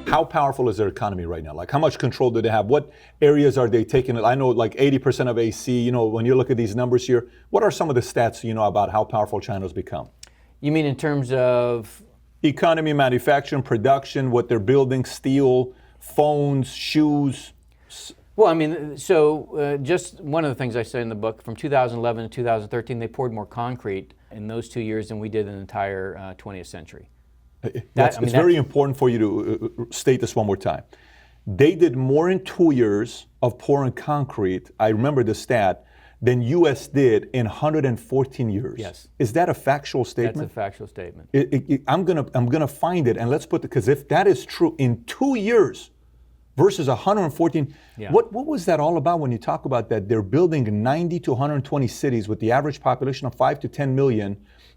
How powerful is their economy right now? Like, how much control do they have? What areas are they taking? I know like 80% of AC, when you look at these numbers here, what are some of the stats, about how powerful China's become? You mean in terms of? Economy, manufacturing, production, what they're building, steel, phones, shoes. Well, I mean, so just one of the things I say in the book, from 2011 to 2013, they poured more concrete in those 2 years than we did in the entire 20th century. It's very important for you to state this one more time. They did more in 2 years of pouring concrete, I remember the stat, than U.S. did in 114 years. Yes. Is that a factual statement? That's a factual statement. I'm gonna find it, and let's put because if that is true, in 2 years versus 114, what was that all about when you talk about that? They're building 90 to 120 cities with the average population of 5 to 10 million,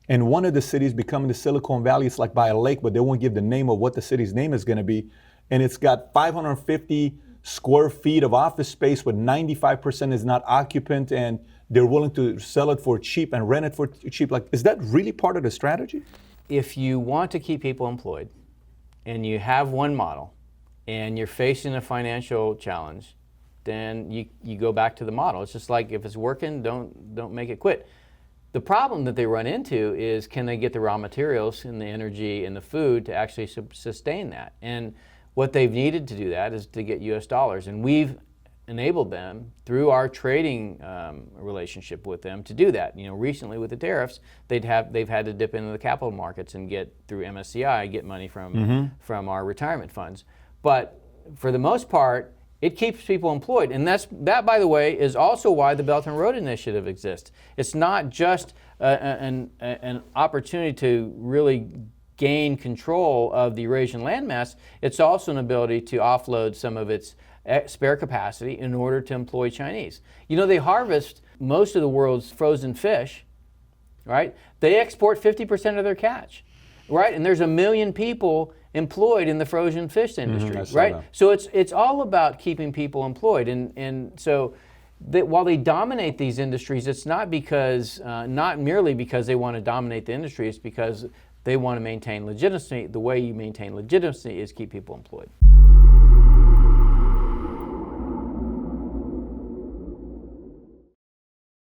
and one of the cities becoming the Silicon Valley. It's like by a lake, but they won't give the name of what the city's name is going to be, and it's got 550 square feet of office space, but 95% is not occupant, and they're willing to sell it for cheap and rent it for cheap. Like, is that really part of the strategy? If you want to keep people employed, and you have one model, and you're facing a financial challenge, then you go back to the model. It's just like if it's working, don't make it quit. The problem that they run into is, can they get the raw materials and the energy and the food to actually sustain that? And what they've needed to do that is to get U.S. dollars, and we've enabled them through our trading relationship with them to do that. Recently with the tariffs, they've had to dip into the capital markets and get through MSCI, get money from our retirement funds. But for the most part, it keeps people employed, and that, by the way, is also why the Belt and Road Initiative exists. It's not just an opportunity to really gain control of the Eurasian landmass. It's also an ability to offload some of its spare capacity in order to employ Chinese. They harvest most of the world's frozen fish, right? They export 50% of their catch, right? And there's 1 million people employed in the frozen fish industry, right? So it's all about keeping people employed, and so while they dominate these industries, it's not merely because they want to dominate the industry. It's because they want to maintain legitimacy. The way you maintain legitimacy is keep people employed.